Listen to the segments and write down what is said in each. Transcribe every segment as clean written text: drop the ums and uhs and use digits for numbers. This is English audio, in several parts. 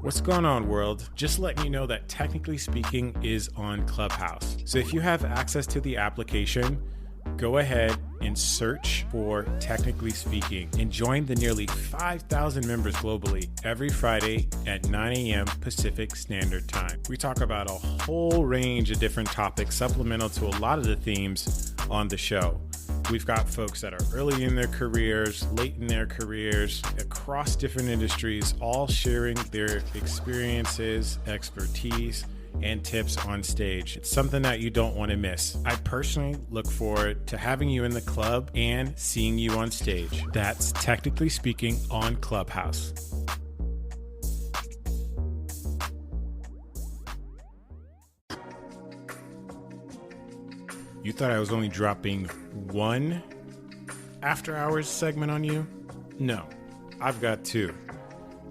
What's going on, world? Just letting you know that Technically Speaking is on Clubhouse. So if you have access to the application, go ahead and search for Technically Speaking and join the nearly 5,000 members globally every Friday at 9 a.m. Pacific Standard Time. We talk about a whole range of different topics supplemental to a lot of the themes on the show. We've got folks that are early in their careers, late in their careers, across different industries, all sharing their experiences, expertise, and tips on stage. It's something that you don't want to miss. I personally look forward to having you in the club and seeing you on stage. That's Technically Speaking on Clubhouse. You thought I was only dropping one after hours segment on you? No, I've got two.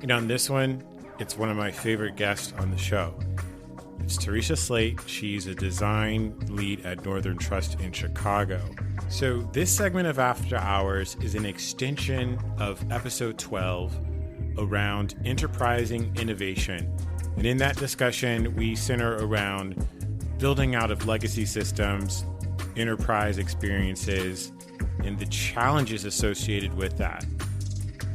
And on this one, it's one of my favorite guests on the show. It's Theresa Slate. She's a design lead at Northern Trust in Chicago. So this segment of After Hours is an extension of episode 12 around enterprising innovation. And in that discussion, we center around building out of legacy systems, enterprise experiences, and the challenges associated with that.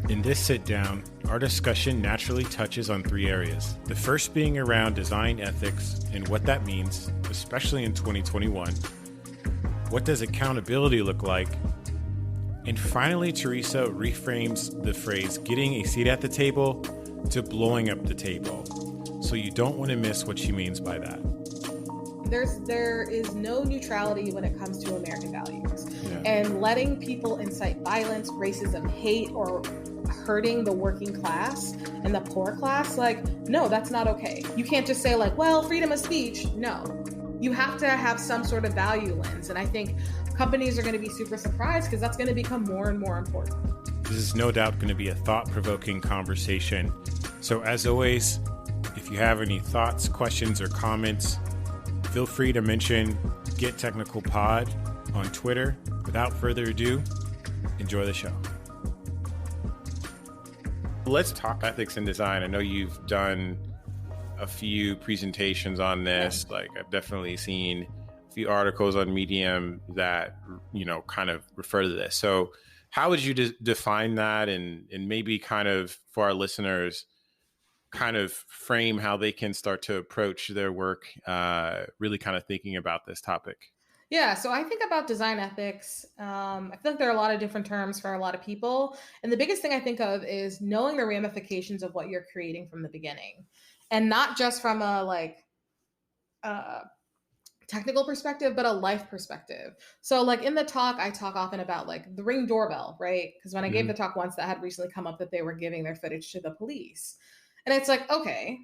In this sit down, our discussion naturally touches on three areas. The first being around design ethics and what that means, especially in 2021. What does accountability look like? And finally, Theresa reframes the phrase getting a seat at the table to blowing up the table. So you don't want to miss what she means by that. There is no neutrality when it comes to American values. And letting people incite violence, racism, hate, or hurting the working class and the poor class, no, that's not okay. You can't just say well, freedom of speech. No, you have to have some sort of value lens. And I think companies are going to be super surprised because that's going to become more and more important. This is no doubt going to be a thought-provoking conversation. So as always, if you have any thoughts, questions, or comments, feel free to mention Get Technical Pod on Twitter. Without further ado, enjoy the show. Let's talk ethics and design. I know you've done a few presentations on this. I've definitely seen a few articles on Medium that, kind of refer to this. So how would you define that and maybe kind of for our listeners, kind of frame how they can start to approach their work, really kind of thinking about this topic? Yeah, so I think about design ethics. I feel like there are a lot of different terms for a lot of people. And the biggest thing I think of is knowing the ramifications of what you're creating from the beginning. And not just from a technical perspective, but a life perspective. So in the talk, I talk often about the Ring doorbell, right? Because when I gave the talk once, that had recently come up that they were giving their footage to the police. And it's okay,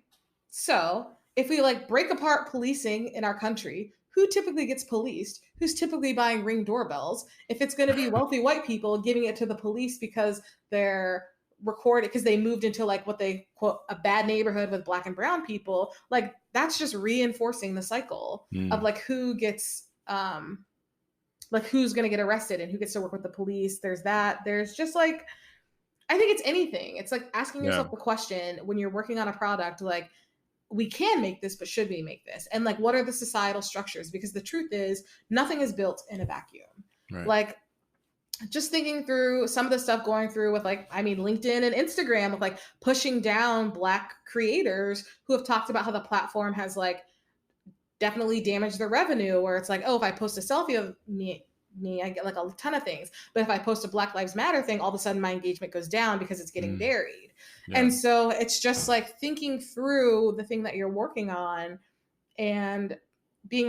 so if we break apart policing in our country, who typically gets policed? Who's typically buying Ring doorbells? If it's going to be wealthy white people giving it to the police because they're recorded, because they moved into what they quote a bad neighborhood with Black and brown people, that's just reinforcing the cycle of who gets who's going to get arrested and who gets to work with the police. There's that. There's just I think it's anything. It's asking yourself the question when you're working on a product, we can make this, but should we make this? And what are the societal structures? Because the truth is nothing is built in a vacuum. Right. Just thinking through some of the stuff going through with LinkedIn and Instagram with pushing down Black creators who have talked about how the platform has definitely damaged their revenue, where it's if I post a selfie of me, I get a ton of things. But if I post a Black Lives Matter thing, all of a sudden my engagement goes down because it's getting buried. Yeah. And so it's just thinking through the thing that you're working on and being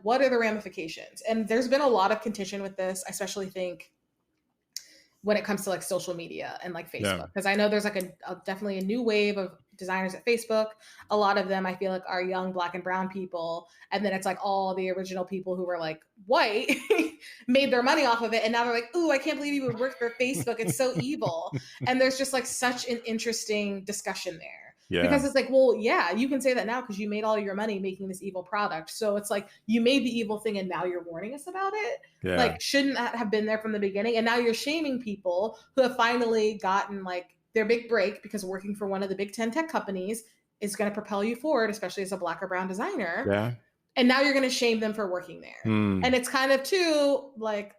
what are the ramifications? And there's been a lot of contention with this. I especially think when it comes to social media and Facebook, because I know there's definitely a new wave of designers at Facebook. A lot of them I feel are young Black and brown people, and then it's all the original people who were white made their money off of it, and now they're ooh, I can't believe you would work for Facebook, it's so evil. And there's just such an interesting discussion there. Yeah. Because it's well, yeah, you can say that now because you made all your money making this evil product. So it's you made the evil thing and now you're warning us about it. Yeah. Shouldn't that have been there from the beginning? And now you're shaming people who have finally gotten their big break because working for one of the big 10 tech companies is going to propel you forward, especially as a Black or brown designer. Yeah. And now you're going to shame them for working there. And it's kind of too like,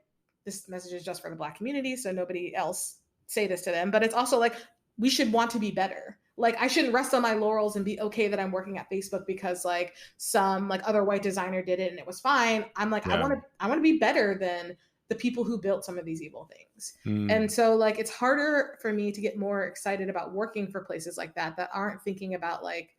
this message is just for the Black community, so nobody else say this to them. But it's also like, we should want to be better. Like, I shouldn't rest on my laurels and be okay that I'm working at Facebook because like some like other white designer did it and it was fine. I'm like, I want to be better than the people who built some of these evil things. And so like, it's harder for me to get more excited about working for places like that aren't thinking about like,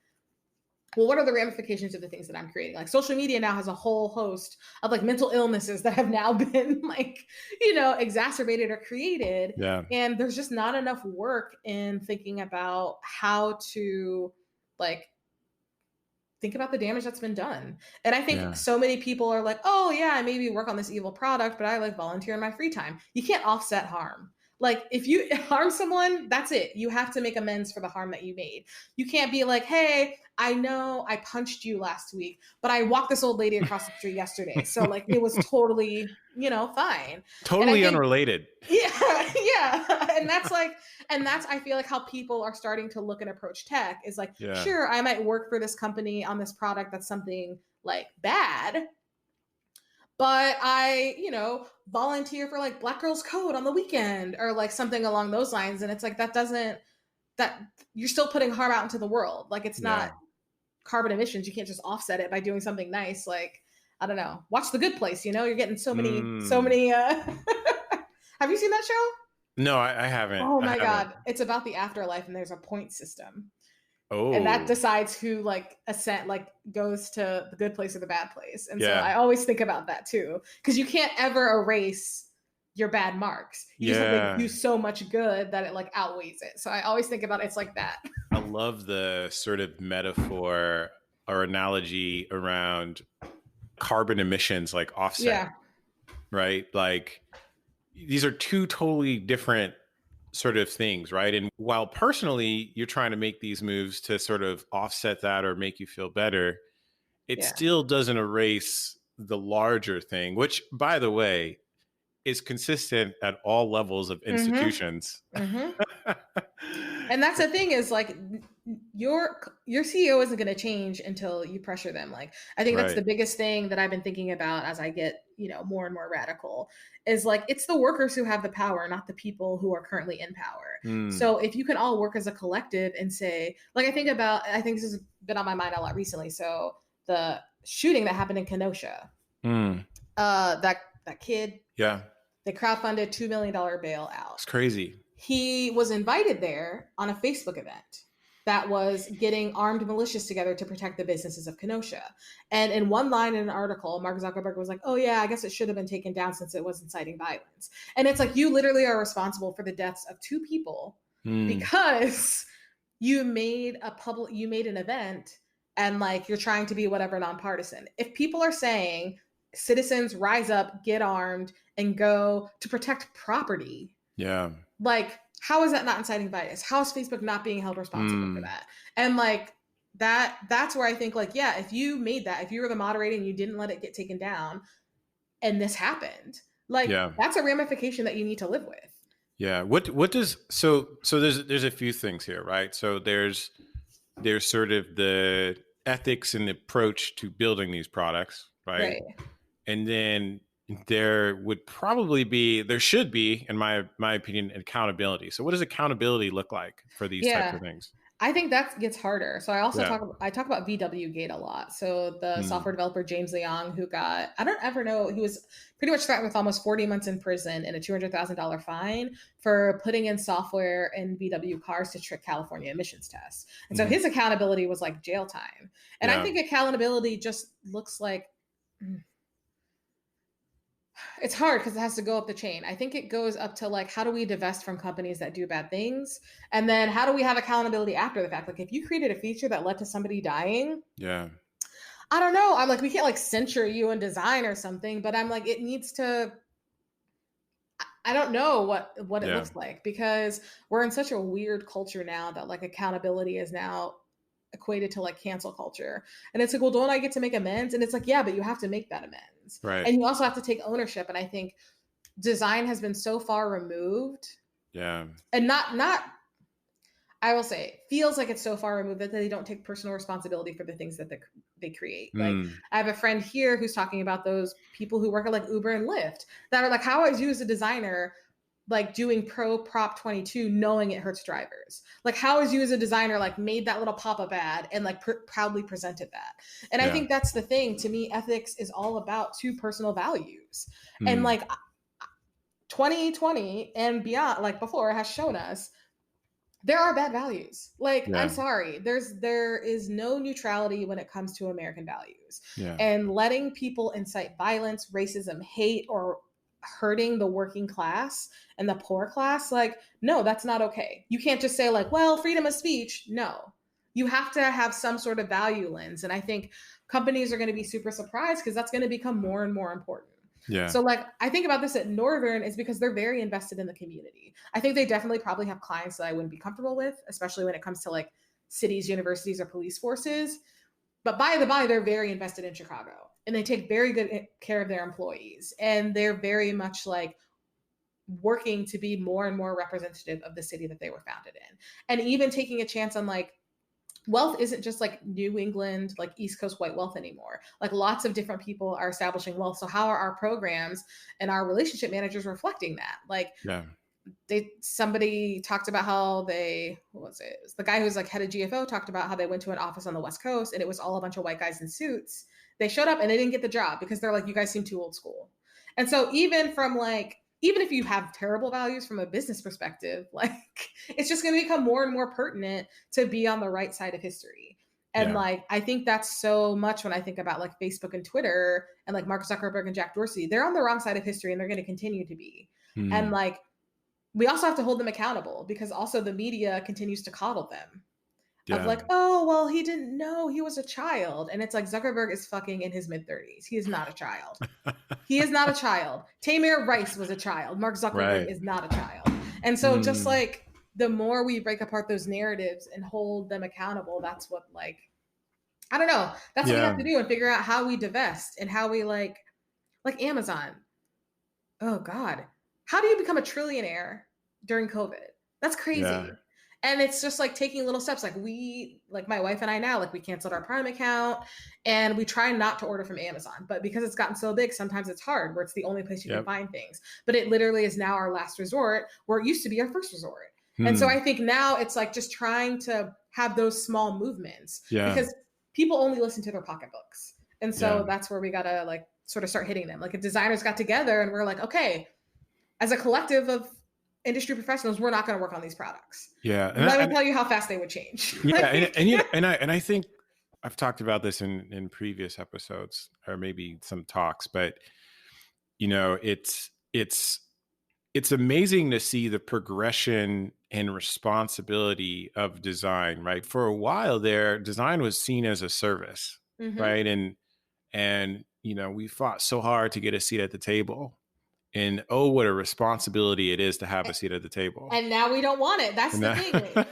well, what are the ramifications of the things that I'm creating? Like social media now has a whole host of like mental illnesses that have now been like, you know, exacerbated or created. Yeah. And there's just not enough work in thinking about how to like think about the damage that's been done. And I think so many people are like, oh yeah, I maybe work on this evil product, but I like volunteer in my free time. You can't offset harm. Like if you harm someone, that's it. You have to make amends for the harm that you made. You can't be like, hey, I know I punched you last week, but I walked this old lady across the street yesterday. So like it was totally, you know, fine. Totally unrelated. Yeah. Yeah. And that's I feel like how people are starting to look and approach tech is like, sure, I might work for this company on this product that's something like bad, but I, you know, volunteer for like Black Girls Code on the weekend or like something along those lines. And it's like, that you're still putting harm out into the world. Like it's not carbon emissions. You can't just offset it by doing something nice. Like, I don't know, watch The Good Place, you know, you're getting so many, have you seen that show? No, I haven't. Oh my God. It's about the afterlife and there's a point system. Oh. And that decides who like goes to the good place or the bad place. And so I always think about that too. Because you can't ever erase your bad marks. You just have to do so much good that it like outweighs it. So I always think about it's like that. I love the sort of metaphor or analogy around carbon emissions, like offset, right? Like these are two totally different sort of things, right? And while personally you're trying to make these moves to sort of offset that or make you feel better, it still doesn't erase the larger thing, which by the way, is consistent at all levels of institutions. And that's the thing is like your CEO isn't going to change until you pressure them. Like I think that's the biggest thing that I've been thinking about as I get, you know, more and more radical is like it's the workers who have the power, not the people who are currently in power. So if you can all work as a collective and say, like I think this has been on my mind a lot recently. So the shooting that happened in Kenosha, that kid, they crowdfunded $2 million bailout. It's crazy. He was invited there on a Facebook event that was getting armed militias together to protect the businesses of Kenosha. And in one line in an article, Mark Zuckerberg was like, oh yeah, I guess it should have been taken down since it was inciting violence. And it's like, you literally are responsible for the deaths of two people because you made an event and like, you're trying to be whatever nonpartisan. If people are saying citizens rise up, get armed and go to protect property. Like, how is that not inciting violence? How is Facebook not being held responsible for that? And like that's where I think like, yeah, if you made that, if you were the moderator and you didn't let it get taken down and this happened, like that's a ramification that you need to live with. Yeah. What does, so there's a few things here, right? So there's sort of the ethics and approach to building these products, right? And then there should be, in my opinion, accountability. So what does accountability look like for these types of things? I think that gets harder. So I also talk about VW Gate a lot. So the software developer, James Leong, who got, I don't ever know, he was pretty much threatened with almost 40 months in prison and a $200,000 fine for putting in software in VW cars to trick California emissions tests. And so his accountability was like jail time. And I think accountability just looks like, it's hard because it has to go up the chain. I think it goes up to like, how do we divest from companies that do bad things? And then how do we have accountability after the fact? Like if you created a feature that led to somebody dying, I don't know. I'm like, we can't like censure you in design or something, but I'm like, it needs to, I don't know what it looks like because we're in such a weird culture now that like accountability is now equated to like cancel culture. And it's like, well, don't I get to make amends? And it's like, yeah, but you have to make that amends. Right. And you also have to take ownership. And I think design has been so far removed. Yeah. And not I will say, feels like it's so far removed that they don't take personal responsibility for the things that they create. Like, I have a friend here who's talking about those people who work at like Uber and Lyft that are like, how is you as a designer like doing pro Prop 22 knowing it hurts drivers? Like, how is you as a designer like made that little pop-up ad and like proudly presented that? And I think that's the thing. To me, ethics is all about two personal values. And like 2020 and beyond, like before, has shown us there are bad values. Like, I'm sorry, there is no neutrality when it comes to American values. And letting people incite violence, racism, hate, or hurting the working class and the poor class, like, no, that's not okay. You can't just say like, well, freedom of speech. No, you have to have some sort of value lens. And I think companies are going to be super surprised because that's going to become more and more important. So like, I think about this at Northern is because they're very invested in the community. I think they definitely probably have clients that I wouldn't be comfortable with, especially when it comes to like cities, universities, or police forces. But by the by, they're very invested in Chicago and they take very good care of their employees. And they're very much like working to be more and more representative of the city that they were founded in. And even taking a chance on like, wealth isn't just like New England, like East Coast white wealth anymore. Like lots of different people are establishing wealth. So how are our programs and our relationship managers reflecting that? Like somebody talked about how what was it? It was the guy who's like head of GFO talked about how they went to an office on the West Coast and it was all a bunch of white guys in suits. They showed up and they didn't get the job because they're like, you guys seem too old school. And so even if you have terrible values from a business perspective, like it's just going to become more and more pertinent to be on the right side of history. And like, I think that's so much when I think about like Facebook and Twitter and like Mark Zuckerberg and Jack Dorsey, they're on the wrong side of history and they're going to continue to be. And like, we also have to hold them accountable because also the media continues to coddle them. Of like, oh, well, he didn't know he was a child. And it's like Zuckerberg is fucking in his mid-30s. He is not a child. He is not a child. Tamir Rice was a child. Mark Zuckerberg is not a child. And so just like the more we break apart those narratives and hold them accountable, that's what like, I don't know. That's what we have to do and figure out how we divest and how we like Amazon. Oh God. How do you become a trillionaire during COVID? That's crazy. And it's just like taking little steps. Like my wife and I now, like we canceled our Prime account and we try not to order from Amazon. But because it's gotten so big, sometimes it's hard where it's the only place you can find things. But it literally is now our last resort where it used to be our first resort. And so I think now it's like just trying to have those small movements because people only listen to their pocketbooks. And so that's where we got to like sort of start hitting them. Like if designers got together and we're like, okay, as a collective of industry professionals, we're not going to work on these products. And let me tell you how fast they would change. And I think I've talked about this in previous episodes or maybe some talks, but you know, it's amazing to see the progression and responsibility of design, right? For a while there, design was seen as a service, right? And you know, we fought so hard to get a seat at the table. And oh, what a responsibility it is to have a seat at the table. And now we don't want it. That's the thing.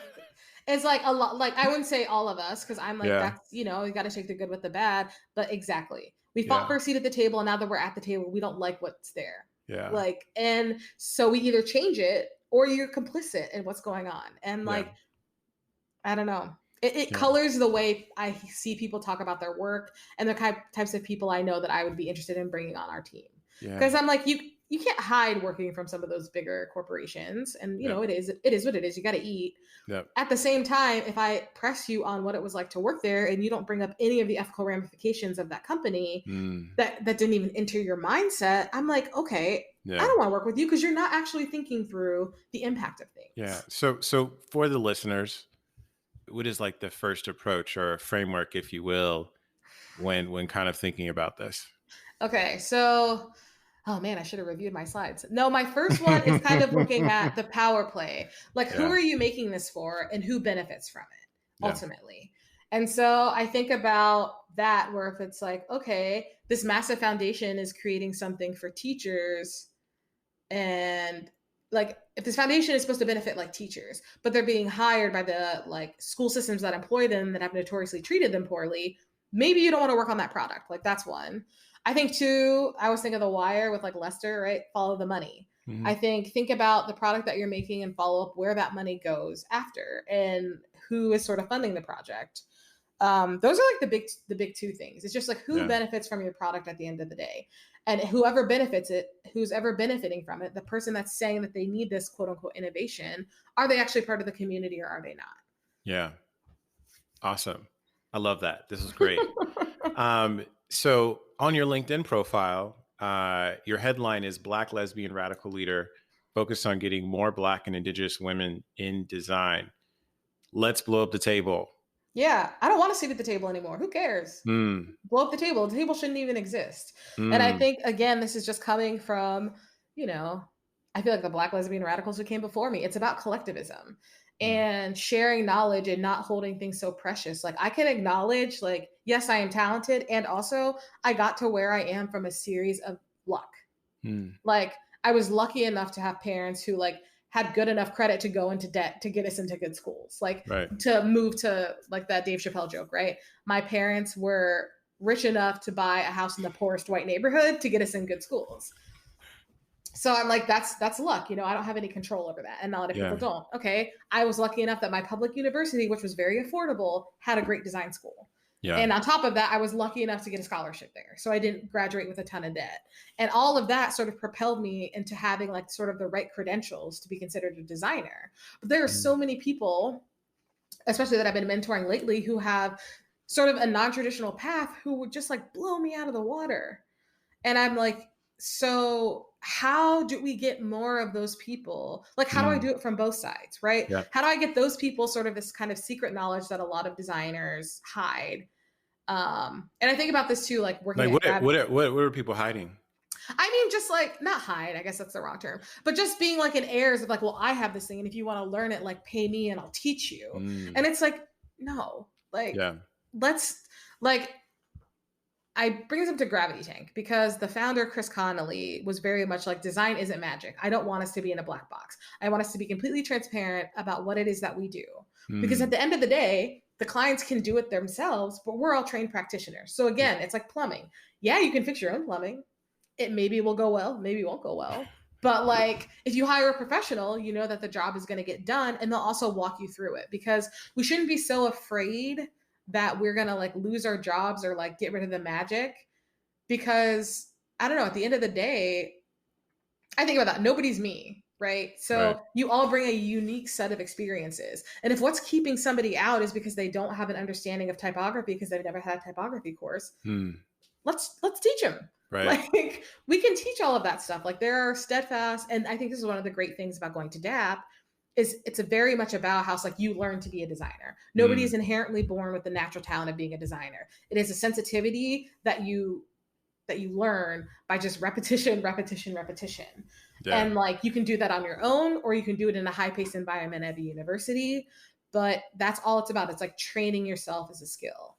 It's like a lot, like I wouldn't say all of us, because I'm like, that's, you know, you got to take the good with the bad. But exactly. We fought for a seat at the table. And now that we're at the table, we don't like what's there. Like, and so we either change it or you're complicit in what's going on. And like, I don't know. It colors the way I see people talk about their work and the types of people I know that I would be interested in bringing on our team. Because I'm like, you can't hide working from some of those bigger corporations. And, you know, it is what it is. You got to eat. At the same time, if I press you on what it was like to work there and you don't bring up any of the ethical ramifications of that company that didn't even enter your mindset, I'm like, okay, I don't want to work with you because you're not actually thinking through the impact of things. So for the listeners, what is like the first approach or a framework, if you will, when kind of thinking about this? Okay, so oh man, I should have reviewed my slides. No, my first one is kind of looking at the power play. Like, who are you making this for and who benefits from it ultimately? And so I think about that where if it's like, okay, this massive foundation is creating something for teachers and like if this foundation is supposed to benefit like teachers, but they're being hired by the like school systems that employ them that have notoriously treated them poorly, maybe you don't want to work on that product. Like that's one. I think two, I always think of The Wire with like Lester, right? Follow the money. I think about the product that you're making and follow up where that money goes after and who is sort of funding the project. Those are like the big two things. It's just like who benefits from your product at the end of the day, and whoever benefits it, who's ever benefiting from it, the person that's saying that they need this quote unquote innovation, are they actually part of the community or are they not? Yeah. Awesome. I love that. This is great. So on your LinkedIn profile, your headline is Black Lesbian Radical Leader focused on getting more Black and Indigenous women in design. Let's blow up the table. Yeah, I don't want to sit at the table anymore. Who cares? Blow up the table. The table shouldn't even exist. And I think, again, this is just coming from, I feel like the Black lesbian radicals who came before me. It's about collectivism and sharing knowledge and not holding things so precious. Like I can acknowledge, like, yes, I am talented. And also I got to where I am from a series of luck. Like I was lucky enough to have parents who like had good enough credit to go into debt to get us into good schools, like to move to like that Dave Chappelle joke, right? My parents were rich enough to buy a house in the poorest white neighborhood to get us in good schools. So I'm like, that's luck. I don't have any control over that. And a lot of people don't. Okay. I was lucky enough that my public university, which was very affordable, had a great design school. Yeah. And on top of that, I was lucky enough to get a scholarship there. So I didn't graduate with a ton of debt. And all of that sort of propelled me into having like sort of the right credentials to be considered a designer. But there are so many people, especially that I've been mentoring lately, who have sort of a non-traditional path who would just like blow me out of the water. And I'm like, so how do we get more of those people? Like, how do I do it from both sides, right? Yeah. How do I get those people sort of this kind of secret knowledge that a lot of designers hide? And I think about this too, like working. Like what are people hiding? I mean, just like not hide, I guess that's the wrong term, but just being like in airs of like, well, I have this thing. And if you want to learn it, like pay me and I'll teach you. And it's like, no, like, let's like, I bring this up to Gravity Tank because the founder, Chris Connolly, was very much like design isn't magic. I don't want us to be in a black box. I want us to be completely transparent about what it is that we do. Because at the end of the day, the clients can do it themselves, but we're all trained practitioners. So again, it's like plumbing. Yeah, you can fix your own plumbing. It maybe will go well, maybe it won't go well. But like if you hire a professional, you know that the job is going to get done and they'll also walk you through it because we shouldn't be so afraid that we're going to like lose our jobs or like get rid of the magic because I don't know, at the end of the day, I think about that. Nobody's me, right? So you all bring a unique set of experiences. And if what's keeping somebody out is because they don't have an understanding of typography because they've never had a typography course, let's teach them. Right. Like we can teach all of that stuff. Like there are steadfast. And I think this is one of the great things about going to DAP is it's a very much about how it's like you learn to be a designer. Nobody is inherently born with the natural talent of being a designer. It is a sensitivity that you learn by just repetition. Yeah. And like you can do that on your own or you can do it in a high-paced environment at a university, but that's all it's about. It's like training yourself as a skill.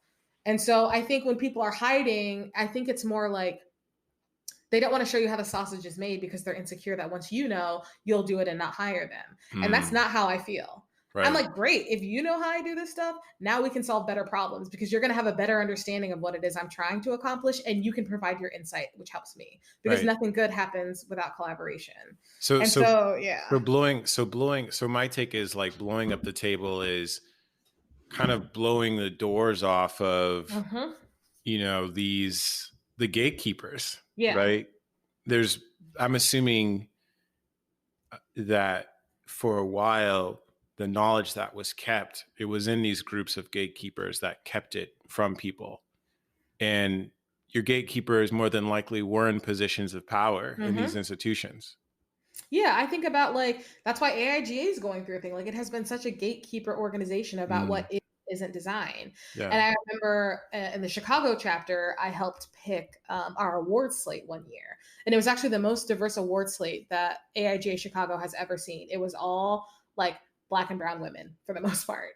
And so I think when people are hiding, I think it's more like they don't want to show you how the sausage is made because they're insecure that once you know, you'll do it and not hire them. And that's not how I feel. Right. I'm like, great. If you know how I do this stuff, now we can solve better problems because you're going to have a better understanding of what it is I'm trying to accomplish. And you can provide your insight, which helps me because nothing good happens without collaboration. So my take is like blowing up the table is kind of blowing the doors off of, the gatekeepers, right? I'm assuming that for a while, the knowledge that was kept, it was in these groups of gatekeepers that kept it from people. And your gatekeepers more than likely were in positions of power in these institutions. Yeah, I think about like, that's why AIGA is going through a thing. Like it has been such a gatekeeper organization about what isn't design. Yeah. And I remember in the Chicago chapter, I helped pick our award slate one year. And it was actually the most diverse award slate that AIGA Chicago has ever seen. It was all like Black and brown women for the most part.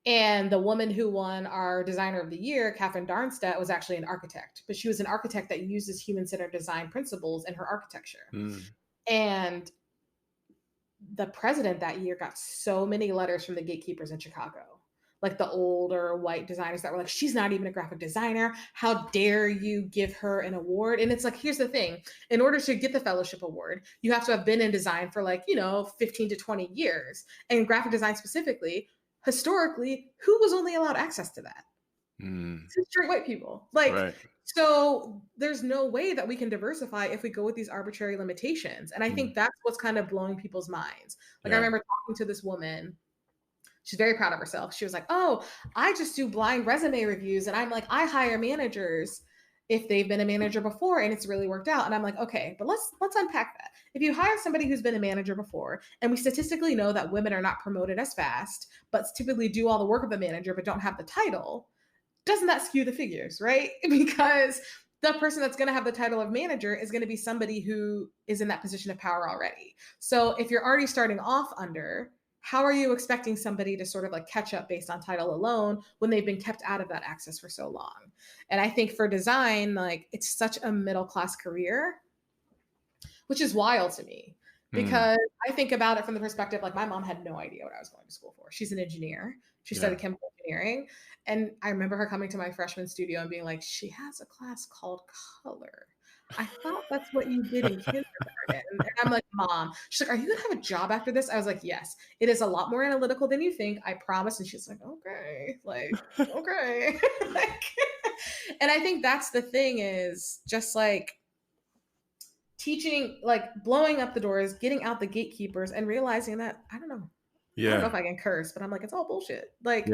And the woman who won our designer of the year, Catherine Darnstedt, was actually an architect, but she was an architect that uses human-centered design principles in her architecture. And the president that year got so many letters from the gatekeepers in Chicago. like the older white designers that were like, she's not even a graphic designer. How dare you give her an award? And it's like, here's the thing. In order to get the fellowship award, you have to have been in design for like, 15 to 20 years. And graphic design specifically, historically, who was only allowed access to that? Straight white people. Like, right. so there's no way that we can diversify if we go with these arbitrary limitations. And I think that's what's kind of blowing people's minds. Like, I remember talking to this woman. She's very proud of herself. She was like, oh, I just do blind resume reviews. And I'm like, I hire managers if they've been a manager before and it's really worked out. And I'm like, okay, but let's unpack that. If you hire somebody who's been a manager before, and we statistically know that women are not promoted as fast, but typically do all the work of a manager but don't have the title, doesn't that skew the figures, right? Because the person that's going to have the title of manager is going to be somebody who is in that position of power already. So if you're already starting off under, how are you expecting somebody to sort of like catch up based on title alone when they've been kept out of that access for so long? And I think for design, like it's such a middle class career, which is wild to me because I think about it from the perspective, like my mom had no idea what I was going to school for. She's an engineer. She studied chemical engineering. And I remember her coming to my freshman studio and being like, she has a class called color. I thought that's what you did in kindergarten. And I'm like, Mom, she's like, are you going to have a job after this? I was like, yes, it is a lot more analytical than you think. I promise. And she's like, okay, like, okay. Like, and I think that's the thing is just like, teaching, like blowing up the doors, getting out the gatekeepers and realizing that, I don't know if I can curse, but I'm like, it's all bullshit. Like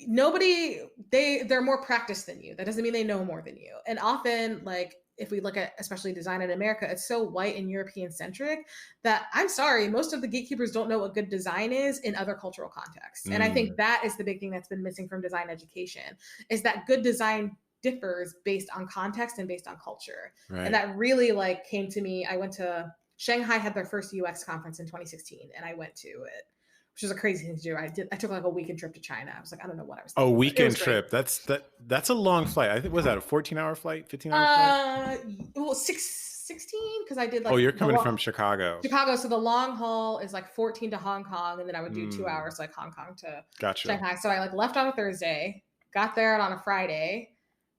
nobody, they're more practiced than you. That doesn't mean they know more than you. And often like, if we look at especially design in America, it's so white and European centric that I'm sorry, most of the gatekeepers don't know what good design is in other cultural contexts. And I think that is the big thing that's been missing from design education is that good design differs based on context and based on culture. Right. And that really like came to me. I went to Shanghai had their first UX conference in 2016 and I went to it, which was a crazy thing to do. I took like a weekend trip to China. I was like, I don't know what I was thinking. A weekend trip. That's a long flight. I think was that a 14-hour flight, 15-hour flight? Well, 16 because I did like. Oh, you're coming from Chicago. So the long haul is like 14 to Hong Kong, and then I would do 2 hours like Hong Kong to Shanghai. So I like left on a Thursday, got there on a Friday,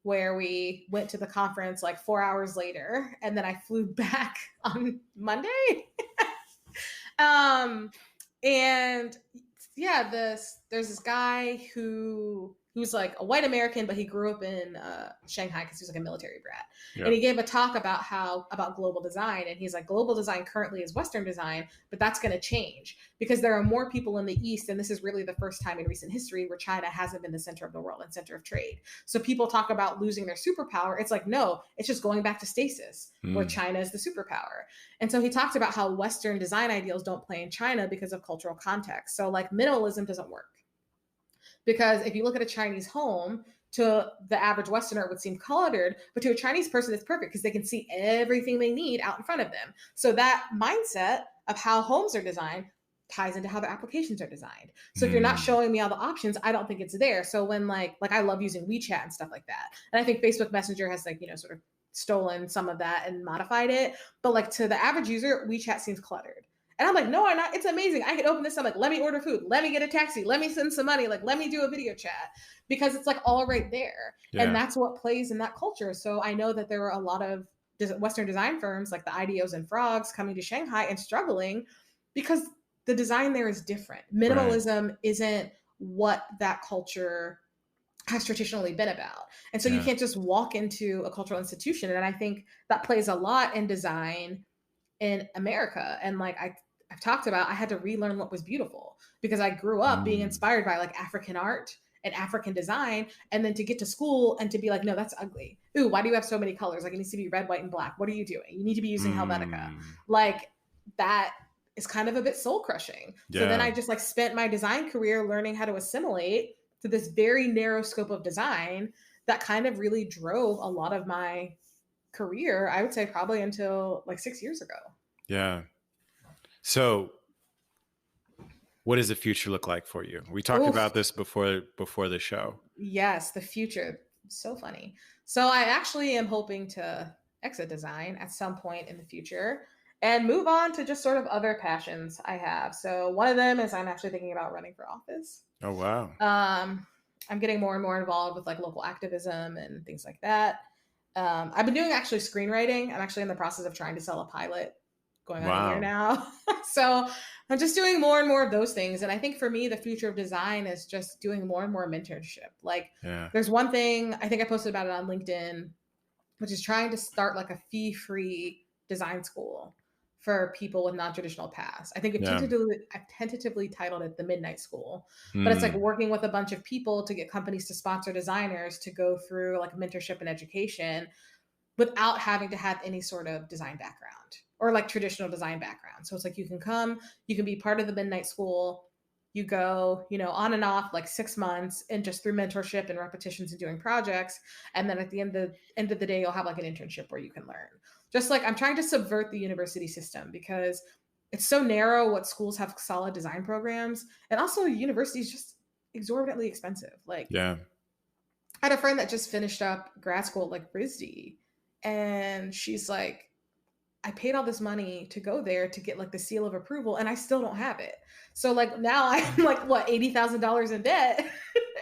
where we went to the conference like 4 hours later, and then I flew back on Monday. And yeah, there's this guy who's like a white American, but he grew up in Shanghai because he was like a military brat. Yep. And he gave a talk about global design. And he's like, global design currently is Western design, but that's going to change because there are more people in the East. And this is really the first time in recent history where China hasn't been the center of the world and center of trade. So people talk about losing their superpower. It's like, no, it's just going back to stasis where China is the superpower. And so he talked about how Western design ideals don't play in China because of cultural context. So like minimalism doesn't work. Because if you look at a Chinese home, to the average Westerner, it would seem cluttered, but to a Chinese person, it's perfect because they can see everything they need out in front of them. So that mindset of how homes are designed ties into how the applications are designed. So if you're not showing me all the options, I don't think it's there. So when like I love using WeChat and stuff like that. And I think Facebook Messenger has like, sort of stolen some of that and modified it. But like to the average user, WeChat seems cluttered. And I'm like, no, I'm not. It's amazing. I can open this. I'm like, let me order food. Let me get a taxi. Let me send some money. Like, let me do a video chat because it's like all right there. Yeah. And that's what plays in that culture. So I know that there were a lot of Western design firms like the IDEOs and Frogs coming to Shanghai and struggling because the design there is different. Minimalism isn't what that culture has traditionally been about. And so you can't just walk into a cultural institution. And I think that plays a lot in design in America. And like I've talked about, I had to relearn what was beautiful because I grew up being inspired by like African art and African design. And then to get to school and to be like, no, that's ugly. Ooh, why do you have so many colors? Like it needs to be red, white, and black. What are you doing? You need to be using Helvetica. Like that is kind of a bit soul crushing. Yeah. So then I just like spent my design career learning how to assimilate to this very narrow scope of design that kind of really drove a lot of my career, I would say probably until like 6 years ago. Yeah. So what does the future look like for you? We talked about this before the show. Yes, the future. So funny. So I actually am hoping to exit design at some point in the future and move on to just sort of other passions I have. So one of them is I'm actually thinking about running for office. Oh, wow. I'm getting more and more involved with like local activism and things like that. I've been doing actually screenwriting. I'm actually in the process of trying to sell a pilot going on a year Wow. now. So I'm just doing more and more of those things. And I think for me, the future of design is just doing more and more mentorship. Like Yeah. there's one thing, I think I posted about it on LinkedIn, which is trying to start like a fee-free design school for people with non-traditional paths. I think Yeah. I've tentatively titled it the Midnight School, but it's like Mm. working with a bunch of people to get companies to sponsor designers to go through like mentorship and education without having to have any sort of design background or like traditional design background. So it's like you can come, you can be part of the Midnight School. You go, on and off like 6 months and just through mentorship and repetitions and doing projects. And then at the end of the day, you'll have like an internship where you can learn. Just like I'm trying to subvert the university system because it's so narrow what schools have solid design programs. And also university is just exorbitantly expensive. Like Yeah. I had a friend that just finished up grad school at like RISD, and she's like, I paid all this money to go there to get like the seal of approval, and I still don't have it. So like now I'm like what $80,000 in debt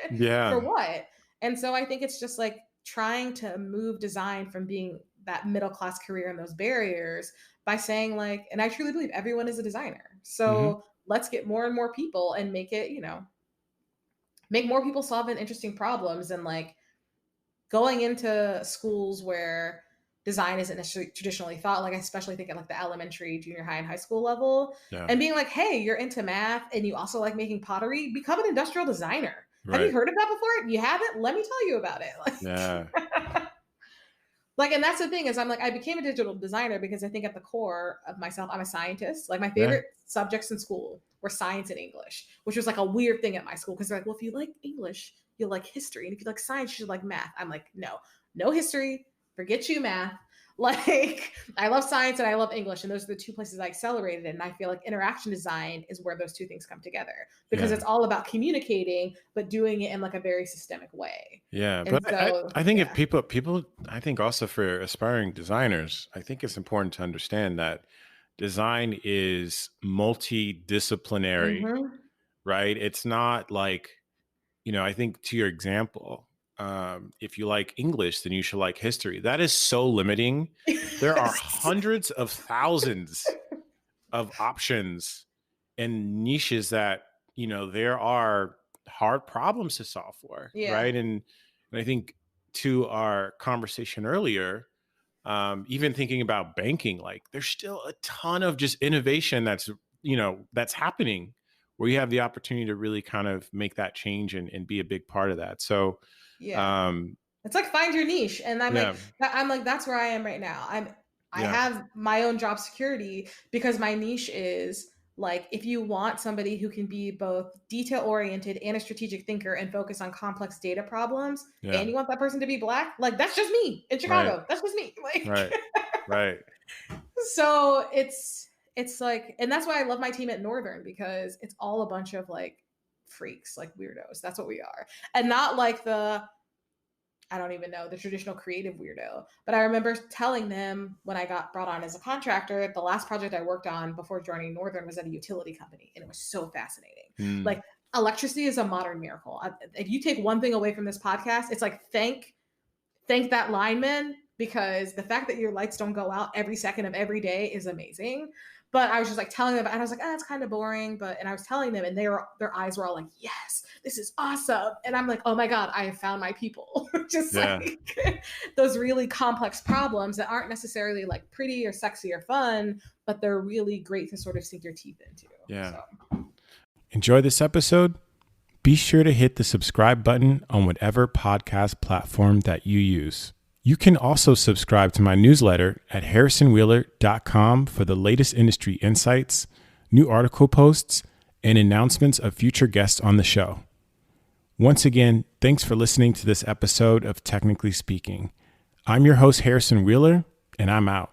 for Yeah. what? And so I think it's just like trying to move design from being that middle class career and those barriers by saying like, and I truly believe everyone is a designer. Hmm. So let's get more and more people and make it, make more people solving interesting problems and like going into schools where design isn't necessarily traditionally thought, like I especially think at like the elementary, junior high, and high school level, Yeah. and being like, hey, you're into math and you also like making pottery, become an industrial designer. Have you Right. heard of that before? You haven't? Let me tell you about it. Yeah. Like, and that's the thing is I'm like, I became a digital designer because I think at the core of myself, I'm a scientist. Like my Yeah. favorite subjects in school were science and English, which was like a weird thing at my school because they're like, well, if you like English, you'll like history. And if you like science, you should like math. I'm like, no history, forget you math. Like I love science and I love English. And those are the two places I accelerated in. And I feel like interaction design is where those two things come together because Yeah. it's all about communicating, but doing it in like a very systemic way. Yeah. And But so, I think if yeah. people, I think also for aspiring designers, I think it's important to understand that design is multidisciplinary, Mm-hmm. right? It's not like, I think to your example, if you like English, then you should like history. That is so limiting. There are Yes. hundreds of thousands of options and niches that, there are hard problems to solve for, Yeah. right? And I think to our conversation earlier, even thinking about banking, like there's still a ton of just innovation that's happening where you have the opportunity to really kind of make that change and be a big part of that. So, Yeah. um, It's like find your niche. And yeah, I'm like, that's where I am right now. I yeah, have my own job security because my niche is like if you want somebody who can be both detail oriented and a strategic thinker and focus on complex data problems, yeah, and you want that person to be black, like that's just me in right, Chicago. That's just me. Like right, right, so it's like, and that's why I love my team at Northern because it's all a bunch of like freaks, like weirdos. That's what we are. And not like I don't even know, the traditional creative weirdo. But I remember telling them when I got brought on as a contractor, the last project I worked on before joining Northern was at a utility company. And it was so fascinating. mm, Like electricity is a modern miracle. If you take one thing away from this podcast, it's like thank that lineman because the fact that your lights don't go out every second of every day is amazing. But I was just like telling them, and I was like, it's kind of boring. And I was telling them, and their eyes were all like, yes, this is awesome. And I'm like, oh my God, I have found my people. Just yeah, like those really complex problems that aren't necessarily like pretty or sexy or fun, but they're really great to sort of sink your teeth into. yeah. So Enjoy this episode? Be sure to hit the subscribe button on whatever podcast platform that you use. You can also subscribe to my newsletter at harrisonwheeler.com for the latest industry insights, new article posts, and announcements of future guests on the show. Once again, thanks for listening to this episode of Technically Speaking. I'm your host, Harrison Wheeler, and I'm out.